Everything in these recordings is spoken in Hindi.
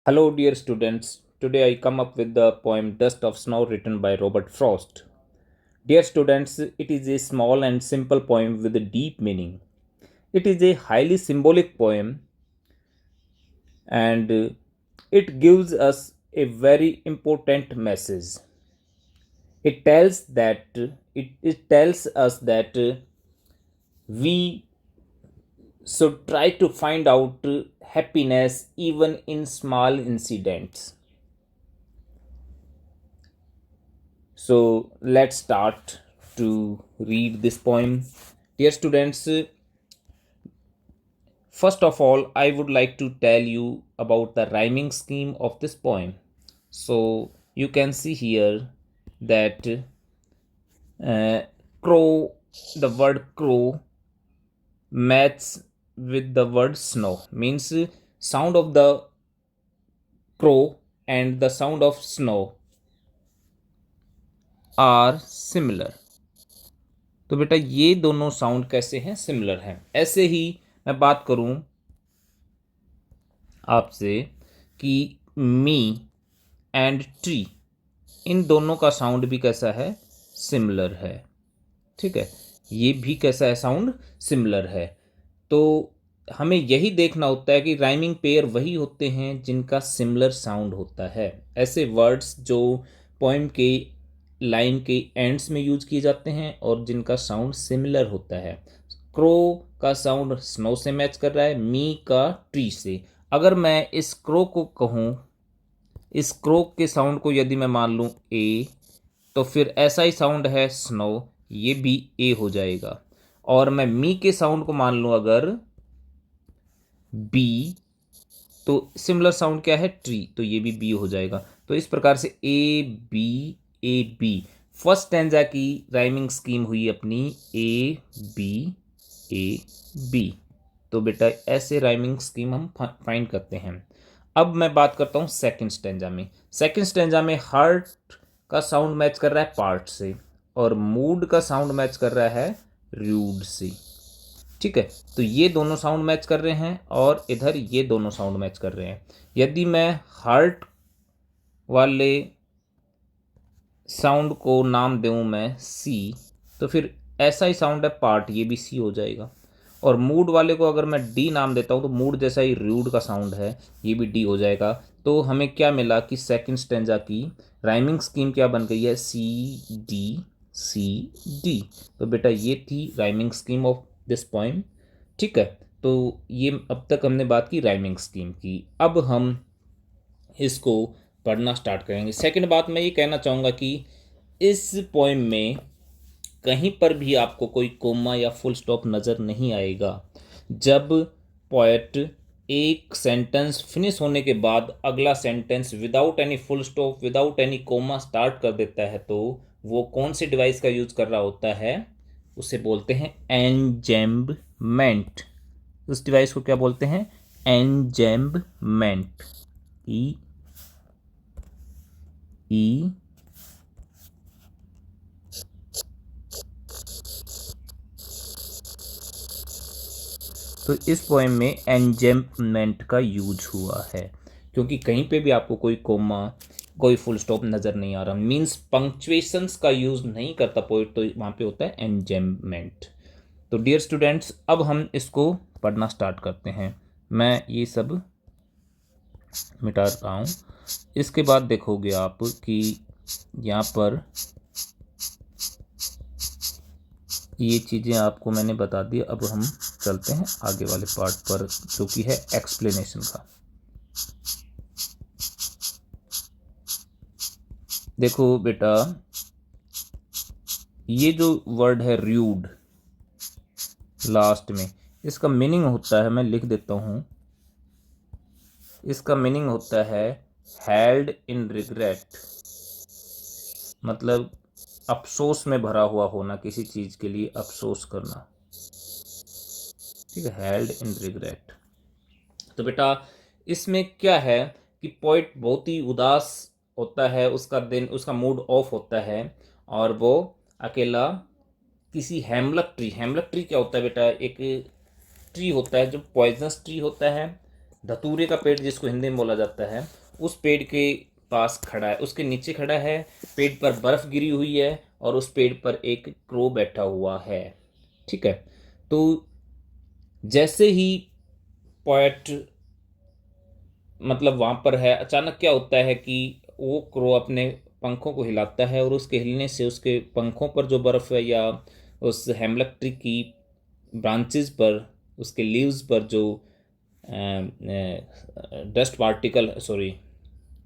Hello, dear students. Today I come up with the poem Dust of Snow written by Robert Frost. Dear students, it is a small and simple poem with a deep meaning. It is a highly symbolic poem and it gives us a very important message. It tells us that we should try to find out happiness even in small incidents. So let's start to read this poem. Dear students, first of all, I would like to tell you about the rhyming scheme of this poem. So you can see here that uh, crow, the word crow matches with the word snow, means sound of the crow and the sound of snow are similar. तो बेटा ये दोनों साउंड कैसे हैं, सिमिलर हैं। ऐसे ही मैं बात करूं आपसे कि मी एंड ट्री, इन दोनों का साउंड भी कैसा है, सिमिलर है। ठीक है, ये भी कैसा है, साउंड सिमिलर है। तो हमें यही देखना होता है कि राइमिंग पेयर वही होते हैं जिनका सिमिलर साउंड होता है। ऐसे वर्ड्स जो पोएम के लाइन के एंड्स में यूज किए जाते हैं और जिनका साउंड सिमिलर होता है। क्रो का साउंड स्नो से मैच कर रहा है, मी का ट्री से। अगर मैं इस क्रो को कहूँ, इस क्रो के साउंड को यदि मैं मान लूँ ए, तो फिर ऐसा ही साउंड है स्नो, ये भी ए हो जाएगा। और मैं मी के साउंड को मान लूँ अगर बी, तो सिमिलर साउंड क्या है, ट्री, तो ये भी बी हो जाएगा। तो इस प्रकार से ए बी फर्स्ट स्टैंजा की राइमिंग स्कीम हुई अपनी ए बी। तो बेटा ऐसे राइमिंग स्कीम हम फाइंड करते हैं। अब मैं बात करता हूँ सेकंड स्टैंजा में। सेकंड स्टैंजा में हार्ट का साउंड मैच कर रहा है पार्ट से और मूड का साउंड मैच कर रहा है रूड से। ठीक है, तो ये दोनों साउंड मैच कर रहे हैं और इधर ये दोनों साउंड मैच कर रहे हैं। यदि मैं हार्ट वाले साउंड को नाम दूं मैं सी, तो फिर ऐसा ही साउंड है पार्ट, ये भी सी हो जाएगा। और मूड वाले को अगर मैं डी नाम देता हूँ तो मूड जैसा ही रूड का साउंड है, ये भी डी हो जाएगा। तो हमें क्या मिला कि सेकंड स्टेंजा की राइमिंग स्कीम क्या बन गई है, सी डी। तो बेटा ये थी rhyming scheme of this poem. ठीक है, तो ये अब तक हमने बात की राइमिंग स्कीम की। अब हम इसको पढ़ना स्टार्ट करेंगे। सेकंड बात मैं ये कहना चाहूँगा कि इस पोएम में कहीं पर भी आपको कोई कोमा या फुल स्टॉप नज़र नहीं आएगा। जब पोएट एक सेंटेंस फिनिश होने के बाद अगला sentence without any full stop, without any comma start कर देता है, तो वो कौन सी डिवाइस का यूज कर रहा होता है, उसे बोलते हैं एनजेम्बमेंट। उस डिवाइस को क्या बोलते हैं, एनजेम्बमेंट। ई तो इस पोएम में एनजेम्पमेंट का यूज हुआ है, क्योंकि कहीं पे भी आपको कोई कोमा, कोई फुल स्टॉप नज़र नहीं आ रहा, मीन्स पंक्चुएशंस का यूज नहीं करता पोइट, तो वहाँ पे होता है एनजेम्पमेंट। तो डियर स्टूडेंट्स, अब हम इसको पढ़ना स्टार्ट करते हैं। मैं ये सब मिटा रहा हूँ। इसके बाद देखोगे आप कि यहाँ पर ये चीज़ें आपको मैंने बता दी। अब हम चलते हैं आगे वाले पार्ट पर, जो कि है एक्सप्लेनेशन का। देखो बेटा, ये जो वर्ड है रूड लास्ट में, इसका मीनिंग होता है, मैं लिख देता हूँ, इसका मीनिंग होता है हेल्ड इन रिग्रेट, मतलब अफसोस में भरा हुआ होना, किसी चीज़ के लिए अफसोस करना। ठीक है, हेल्ड इन रिग्रेट। तो बेटा इसमें क्या है कि पोइट बहुत ही उदास होता है, उसका दिन, उसका मूड ऑफ होता है और वो अकेला किसी हेमलक ट्री, हेमलक ट्री क्या होता है बेटा, एक ट्री होता है जो पॉइजनस ट्री होता है, धतूरे का पेड़ जिसको हिंदी में बोला जाता है, उस पेड़ के पास खड़ा है, उसके नीचे खड़ा है, पेड़ पर बर्फ गिरी हुई है और उस पेड़ पर एक क्रो बैठा हुआ है। ठीक है, तो जैसे ही पोएट मतलब वहां पर है, अचानक क्या होता है कि वो क्रो अपने पंखों को हिलाता है और उसके हिलने से उसके पंखों पर जो बर्फ है या उस हेमलक ट्री की ब्रांचेस पर, उसके लीव्स पर जो dust particle, sorry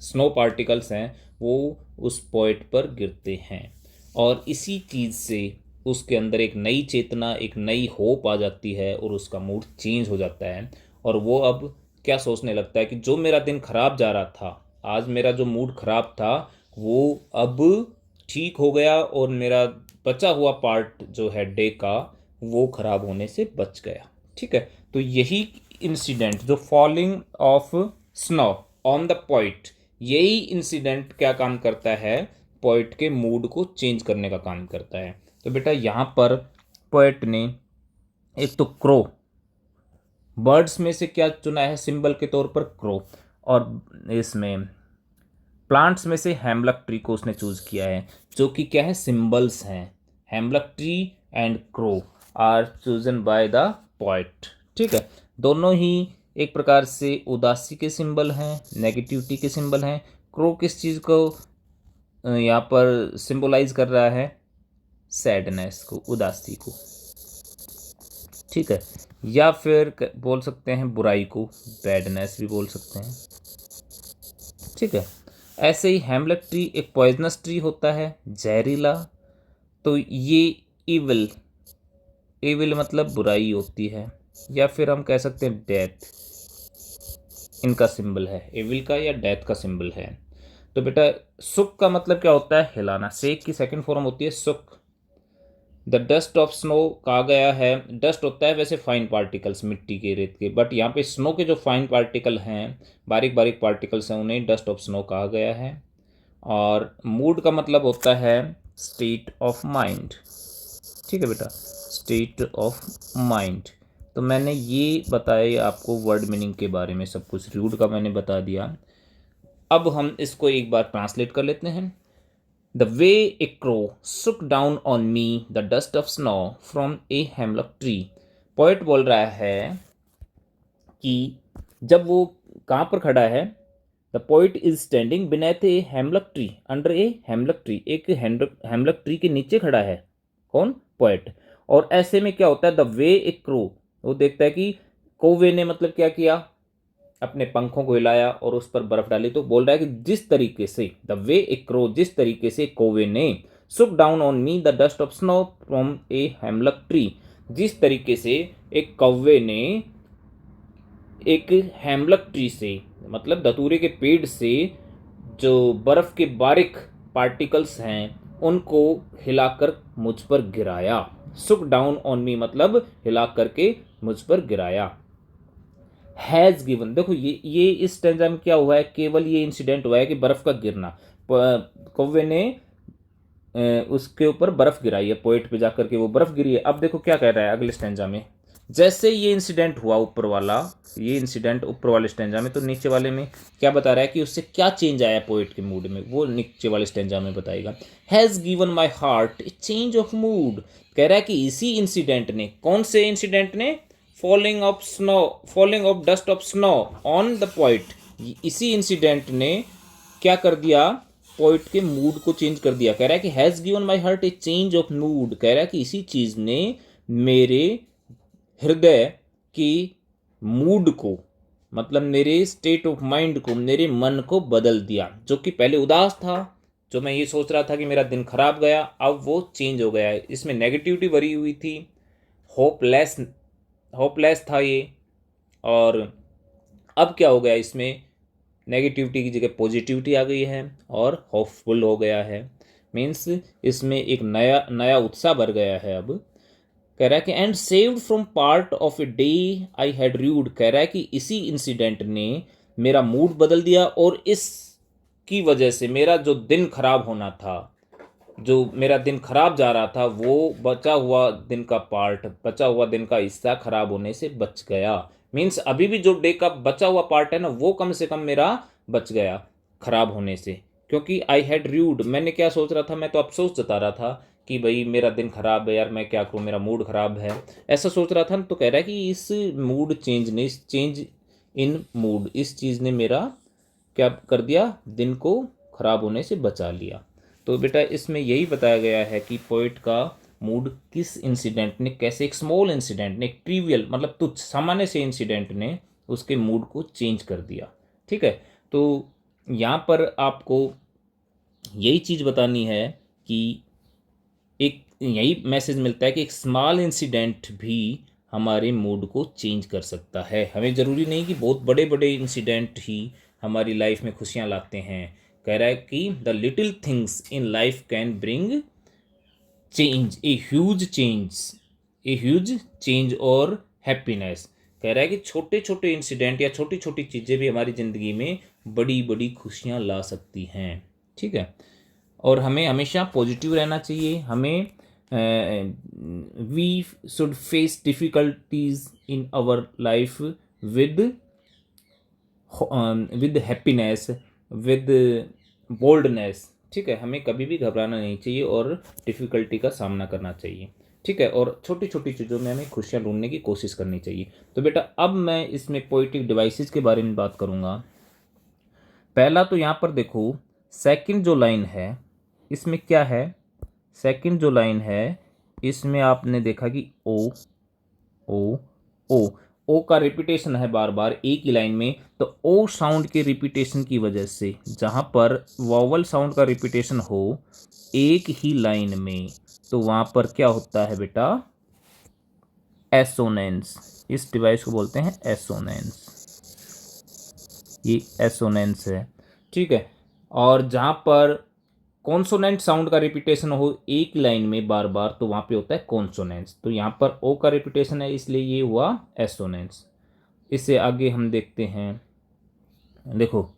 snow particles हैं, वो उस पोएट पर गिरते हैं और इसी चीज़ से उसके अंदर एक नई चेतना, एक नई होप आ जाती है और उसका मूड चेंज हो जाता है। और वो अब क्या सोचने लगता है कि जो मेरा दिन खराब जा रहा था, आज मेरा जो मूड खराब था वो अब ठीक हो गया और मेरा बचा हुआ पार्ट जो है डे का, वो खराब होने से बच गया। ठीक है, तो यही इंसिडेंट जो falling of snow on the poet, यही इंसिडेंट क्या काम करता है, पोइट के मूड को चेंज करने का काम करता है। तो बेटा यहाँ पर पोइट ने एक तो क्रो, बर्ड्स में से क्या चुना है सिंबल के तौर पर, क्रो, और इसमें प्लांट्स में से हेमलक ट्री को उसने चूज किया है, जो कि क्या है, सिंबल्स हैं। Hemlock tree and crow are chosen by the poet. ठीक है, दोनों ही एक प्रकार से उदासी के सिंबल हैं, नेगेटिविटी के सिंबल हैं। क्रो किस चीज़ को यहाँ पर सिंबलाइज कर रहा है, सैडनेस को, उदासी को। ठीक है, या फिर बोल सकते हैं बुराई को, बैडनेस भी बोल सकते हैं। ठीक है, ऐसे ही हेमलेट ट्री एक पॉइजनस ट्री होता है, जहरीला, तो ये इविल, इविल मतलब बुराई होती है, या फिर हम कह सकते हैं डेथ, इनका सिंबल है, एविल का या डेथ का सिंबल है। तो बेटा सुक का मतलब क्या होता है, हिलाना, सेक की सेकंड फॉर्म होती है सुक। द डस्ट ऑफ स्नो कहा गया है, डस्ट होता है वैसे फाइन पार्टिकल्स मिट्टी के, रेत के, बट यहाँ पे स्नो के जो फाइन पार्टिकल हैं, बारीक बारीक पार्टिकल्स हैं, उन्हें डस्ट ऑफ स्नो कहा गया है। और मूड का मतलब होता है स्टेट ऑफ माइंड। ठीक है बेटा, स्टेट ऑफ माइंड। तो मैंने ये बताया आपको वर्ड मीनिंग के बारे में, सब कुछ रूड का मैंने बता दिया। अब हम इसको एक बार ट्रांसलेट कर लेते हैं। द वे ए क्रो सुक down on me the dust of snow from a hemlock tree. Poet बोल रहा है कि जब वो कहाँ पर खड़ा है, the poet is standing beneath A हेमलक tree, under A हेमलक tree, एक हेमलक ट्री के नीचे खड़ा है। कौन, पोइट। और ऐसे में क्या होता है, द वे ए क्रो, वो देखता है कि कोवे ने मतलब क्या किया, अपने पंखों को हिलाया और उस पर बर्फ डाली। तो बोल रहा है कि जिस तरीके से, द वे ए क्रो, जिस तरीके से कोवे ने, सुक down on me the dust of snow from A हेमलक tree, जिस तरीके से एक कौवे ने एक हेमलक ट्री से, मतलब धतूरे के पेड़ से, जो बर्फ के बारीक पार्टिकल्स हैं उनको हिलाकर मुझ पर गिराया। सुक डाउन ऑन मी मतलब हिला करके मुझ पर गिराया। हैज़ गिवन, देखो ये इस स्टेंजा में क्या हुआ है, केवल ये इंसिडेंट हुआ है कि बर्फ का गिरना, कौवे ने उसके ऊपर बर्फ गिराई है, पोइट पे जाकर के वो बर्फ गिरी है। अब देखो क्या कह रहा है अगले स्टेंजा में, जैसे ये इंसिडेंट हुआ ऊपर वाला, ये इंसिडेंट ऊपर वाले स्टेंजा में, तो नीचे वाले में क्या बता रहा है कि उससे क्या चेंज आया पोइट के मूड में, वो नीचे वाले स्टेंजा में बताएगा। Has given my heart A change of mood, कह रहा है कि इसी इंसिडेंट ने, कौन से इंसिडेंट ने, falling of snow, falling of dust of snow on the poet, इसी इंसिडेंट ने क्या कर दिया, पोइट के मूड को चेंज कर दिया। कह रहा है कि has given my heart A change of mood, कह रहा है कि इसी चीज़ ने मेरे हृदय की मूड को, मतलब मेरे स्टेट ऑफ माइंड को, मेरे मन को बदल दिया। जो कि पहले उदास था, जो मैं ये सोच रहा था कि मेरा दिन खराब गया, अब वो चेंज हो गया है। इसमें नेगेटिविटी भरी हुई थी, होपलेस, होपलेस था ये, और अब क्या हो गया, इसमें नेगेटिविटी की जगह पॉजिटिविटी आ गई है और होपफुल हो गया है। मीन्स इसमें एक नया नया उत्साह भर गया है। अब कह रहा है कि and saved from part of a day I had rued, कह रहा है कि इसी इंसिडेंट ने मेरा मूड बदल दिया और इसकी वजह से मेरा जो दिन खराब होना था, जो मेरा दिन खराब जा रहा था, वो बचा हुआ दिन का पार्ट, बचा हुआ दिन का हिस्सा खराब होने से बच गया। मीन्स अभी भी जो डे का बचा हुआ पार्ट है ना वो कम से कम मेरा बच गया खराब होने से, क्योंकि आई हैड र्यूड, मैंने क्या सोच रहा था, मैं तो अफसोस जता रहा था कि भाई मेरा दिन खराब है यार, मैं क्या करूँ, मेरा मूड खराब है, ऐसा सोच रहा था। तो कह रहा है कि इस मूड चेंज ने, इस चेंज इन मूड, इस चीज़ ने मेरा क्या कर दिया, दिन को खराब होने से बचा लिया। तो बेटा इसमें यही बताया गया है कि पोइट का मूड किस इंसिडेंट ने, कैसे एक स्मॉल इंसिडेंट ने, एक ट्रिवियल मतलब तुच्छ सामान्य से इंसिडेंट ने उसके मूड को चेंज कर दिया। ठीक है, तो यहाँ पर आपको यही चीज़ बतानी है कि एक यही मैसेज मिलता है कि एक स्मॉल इंसिडेंट भी हमारे मूड को चेंज कर सकता है। हमें ज़रूरी नहीं कि बहुत बड़े बड़े इंसिडेंट ही हमारी लाइफ में खुशियाँ लाते हैं। कह रहा है कि the little things in life can bring change, a huge change और हैप्पीनेस। कह रहा है कि छोटे छोटे इंसिडेंट या छोटी छोटी चीज़ें भी हमारी ज़िंदगी में बड़ी बड़ी खुशियाँ ला सकती हैं। ठीक है, और हमें हमेशा पॉजिटिव रहना चाहिए। हमें we should face difficulties in our life with with happiness, with boldness. ठीक है, हमें कभी भी घबराना नहीं चाहिए और डिफ़िकल्टी का सामना करना चाहिए। ठीक है, और छोटी छोटी चीज़ों में हमें खुशियाँ ढूंढने की कोशिश करनी चाहिए। तो बेटा अब मैं इसमें पोइटिक डिवाइसेस के बारे में बात करूँगा। पहला तो यहाँ पर देखो, सेकंड जो लाइन है इसमें क्या है, सेकंड जो लाइन है इसमें आपने देखा कि ओ ओ ओ ओ का रिपीटेशन है बार बार एक ही लाइन में। तो ओ साउंड के रिपीटेशन की वजह से, जहाँ पर वॉवल साउंड का रिपीटेशन हो एक ही लाइन में, तो वहाँ पर क्या होता है बेटा, एसोनेंस। इस डिवाइस को बोलते हैं एसोनेंस, ये एसोनेंस है। ठीक है, और जहाँ पर कॉन्सोनेंट साउंड का रिपीटेशन हो एक लाइन में बार बार, तो वहाँ पे होता है कॉन्सोनेंस। तो यहाँ पर ओ का रिपीटेशन है इसलिए ये हुआ एसोनेंस। इससे आगे हम देखते हैं, देखो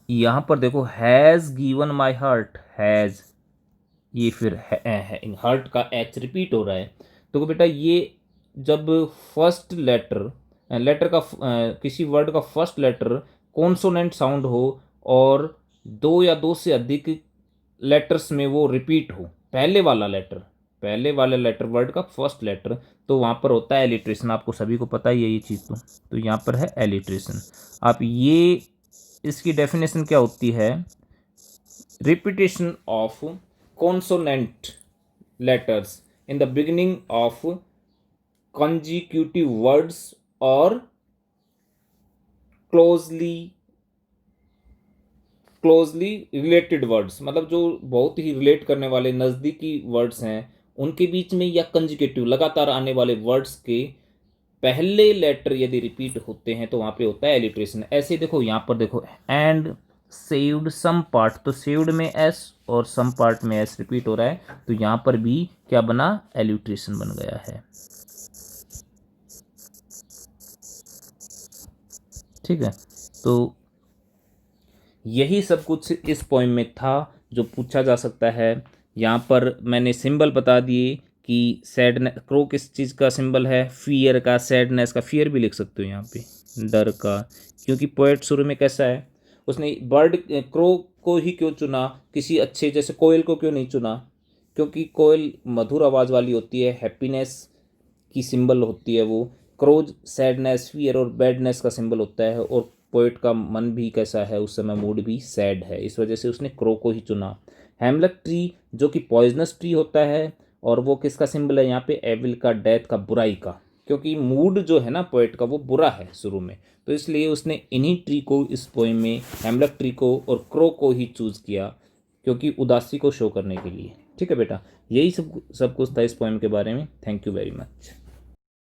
यहाँ पर देखो, has given my heart, has, ये फिर हार्ट का एच रिपीट हो रहा है। तो बेटा ये जब फर्स्ट लेटर, लेटर का किसी वर्ड का फर्स्ट लेटर कॉन्सोनेंट साउंड हो और दो या दो से अधिक लेटर्स में वो रिपीट हो, पहले वाला लेटर, पहले वाले लेटर वर्ड का फर्स्ट लेटर, तो वहाँ पर होता है एलिट्रेशन। आपको सभी को पता ही है ये चीज़। तो यहाँ पर है एलिट्रेशन। आप ये, इसकी डेफिनेशन क्या होती है, repetition of consonant letters in the beginning of consecutive words और क्लोजली रिलेटेड वर्ड्स, मतलब जो बहुत ही रिलेट करने वाले नज़दीकी वर्ड्स हैं उनके बीच में, या कंजिकेटिव लगातार आने वाले वर्ड्स के पहले लेटर यदि रिपीट होते हैं तो वहाँ पे होता है एलिट्रेशन। ऐसे देखो यहाँ पर देखो, एंड सेव्ड सम पार्ट, तो सेव्ड में एस और सम पार्ट में एस रिपीट हो रहा है, तो यहाँ पर भी क्या बना, एलिट्रेशन बन गया है। ठीक है, तो यही सब कुछ इस पोइम में था जो पूछा जा सकता है। यहाँ पर मैंने सिंबल बता दिए कि सैडनेस, क्रो किस चीज़ का सिंबल है, फियर का, सैडनेस का, फियर भी लिख सकते हो यहाँ पे, डर का, क्योंकि पोएट शुरू में कैसा है, उसने बर्ड क्रो को ही क्यों चुना, किसी अच्छे जैसे कोयल को क्यों नहीं चुना, क्योंकि कोयल मधुर आवाज़ वाली होती है, हैप्पीनेस की सिंबल होती है वो, क्रोज सैडनेस, फियर और बैडनेस का सिंबल होता है, और पोइट का मन भी कैसा है उस समय, मूड भी सैड है, इस वजह से उसने क्रो को ही चुना। हेमलक ट्री जो कि पॉइजनस ट्री होता है, और वो किसका सिंबल है यहाँ पे, एविल का, डेथ का, बुराई का, क्योंकि मूड जो है ना पोइट का वो बुरा है शुरू में, तो इसलिए उसने इन्हीं ट्री को इस पोइम में, हेमलक ट्री को और क्रो को ही चूज़ किया, क्योंकि उदासी को शो करने के लिए। ठीक है बेटा, यही सब कुछ था इस पोइम के बारे में। Thank you very much.